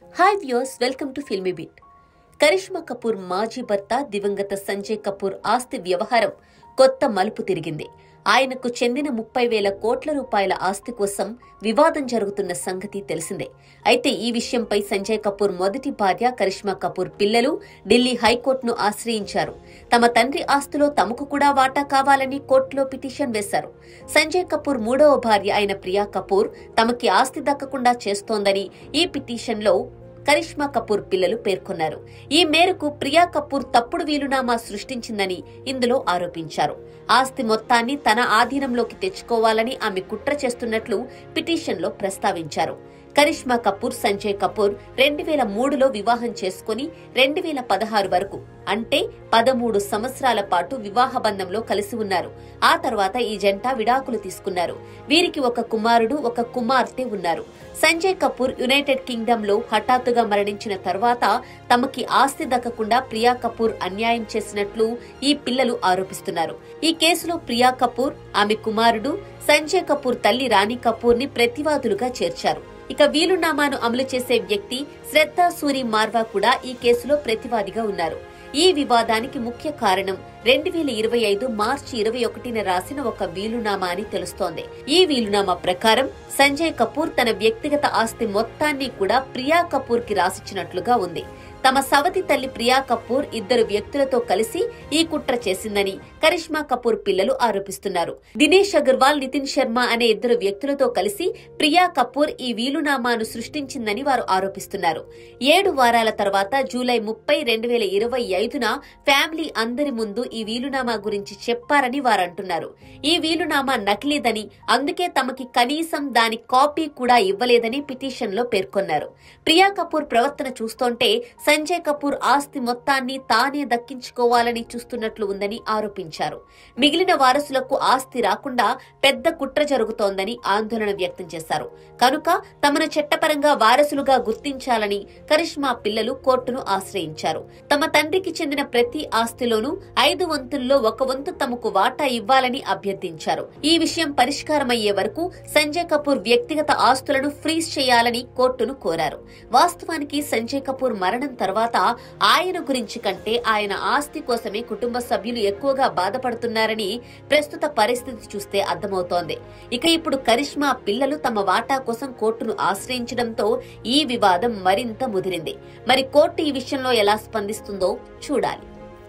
Hi viewers, welcome to Filmibeat. Karishma Kapoor మాజీ భర్త దివంగత సంజయ్ కపూర్ ఆస్తి వ్యవహారం కొత్త మలుపు తిరిగింది. ఆయనకు చెందిన 30,000 కోట్ల రూపాయల ఆస్తి కోసం వివాదం జరుగుతున్న సంగతి తెలిసిందే. అయితే ఈ విషయంపై సంజయ్ కపూర్ మొదటి భార్య కరిష్మా కపూర్ పిల్లలు ఢిల్లీ హైకోర్టును ఆశ్రయించారు. తమ తండ్రి ఆస్తిలో తమకు కూడా వాటా కావాలని కోర్టులో పిటిషన్ వేశారు. సంజయ్ కపూర్ మూడవ భార్య అయిన ప్రియా కపూర్ తమకి ఆస్తి దక్కకుండా చేస్తోందని ఈ పిటిషన్లో కరిష్మా కపూర్ పిల్లలు పేర్కొన్నారు. ఈ మేరకు ప్రియా కపూర్ తప్పుడు వీలునామా సృష్టించిందని ఇందులో ఆరోపించారు. ఆస్తి మొత్తాన్ని తన ఆధీనంలోకి తెచ్చుకోవాలని ఆమె కుట్ర చేస్తున్నట్లు పిటిషన్లో ప్రస్తావించారు. కరిష్మా కపూర్ సంజయ్ కపూర్ 2003లో వివాహం చేసుకుని 2016 వరకు అంటే 13 సంవత్సరాల పాటు వివాహ బంధంలో కలిసి ఉన్నారు. ఆ తర్వాత ఈ జంట విడాకులు తీసుకున్నారు. వీరికి ఒక కుమారుడు, ఒక కుమార్తె ఉన్నారు. సంజయ్ కపూర్ యునైటెడ్ కింగ్డమ్ లో హఠాత్తుగా మరణించిన తర్వాత తమకి ఆస్తి దక్కకుండా ప్రియా కపూర్ అన్యాయం చేసినట్లు ఈ పిల్లలు ఆరోపిస్తున్నారు. ఈ కేసులో ప్రియా కపూర్, ఆమె కుమారుడు సంజయ్ కపూర్ తల్లి రాణి కపూర్ ని ప్రతివాదులుగా చేర్చారు. ఇక వీలునామాను అమలు చేసే వ్యక్తి శ్రద్ధా సూరి మార్వా కూడా ఈ కేసులో ప్రతివాదిగా ఉన్నారు. ఈ వివాదానికి ముఖ్య కారణం 2025 మార్చి 21న రాసిన ఒక వీలునామా అని తెలుస్తోంది. ఈ వీలునామా ప్రకారం సంజయ్ కపూర్ తన వ్యక్తిగత ఆస్తి మొత్తాన్ని కూడా ప్రియా కపూర్ కి రాసిచ్చినట్లుగా ఉంది. తమ సవతి తల్లి ప్రియా కపూర్ 2 వ్యక్తులతో కలిసి ఈ కుట్ర చేసిందని కరిష్మా కపూర్ పిల్లలు ఆరోపిస్తున్నారు. దినేష్ అగర్వాల్, నితిన్ శర్మ అనే 2 వ్యక్తులతో కలిసి ప్రియా కపూర్ ఈ వీలునామాను సృష్టించిందని వారు ఆరోపిస్తున్నారు. 7 వారాల తర్వాత జూలై 30, 2025న ఫ్యామిలీ అందరి ముందు ఈ వీలునామా గురించి చెప్పారని వారంటున్నారు. ఈ వీలునామా నకిలీదని, అందుకే తమకి కనీసం దాని కాపీ కూడా ఇవ్వలేదని పిటిషన్ లో పేర్కొన్నారు. ప్రియా కపూర్ ప్రవర్తన చూస్తుంటే సంజయ్ కపూర్ ఆస్తి మొత్తాన్ని తానే దక్కించుకోవాలని చూస్తున్నట్లు ఉందని ఆరోపించారు. మిగిలిన వారసులకు ఆస్తి రాకుండా పెద్ద కుట్ర జరుగుతోందని ఆందోళన వ్యక్తం చేశారు. కనుక తమను చట్టపరంగా వారసులుగా గుర్తించాలని కరిష్మా పిల్లలు కోర్టును ఆశ్రయించారు. తమ తండ్రికి చెందిన ప్రతి ఆస్తిలోనూ 5 వంతుల్లో 1 వంతు తమకు వాటా ఇవ్వాలని అభ్యర్థించారు. ఈ విషయం పరిష్కారమయ్యే వరకు సంజయ్ కపూర్ వ్యక్తిగత ఆస్తులను ఫ్రీజ్ చేయాలని కోర్టును కోరారు. వాస్తవానికి సంజయ్ కపూర్ మరణం తర్వాత ఆయన గురించి కంటే ఆయన ఆస్తి కోసమే కుటుంబ సభ్యులు ఎక్కువగా బాధపడుతున్నారని ప్రస్తుత పరిస్థితి చూస్తే అర్థమవుతోంది. ఇక ఇప్పుడు కరిష్మా పిల్లలు తమ వాటా కోసం కోర్టును ఆశ్రయించడంతో ఈ వివాదం మరింత ముదిరింది. మరి కోర్టు ఈ విషయంలో ఎలా స్పందిస్తుందో చూడాలి.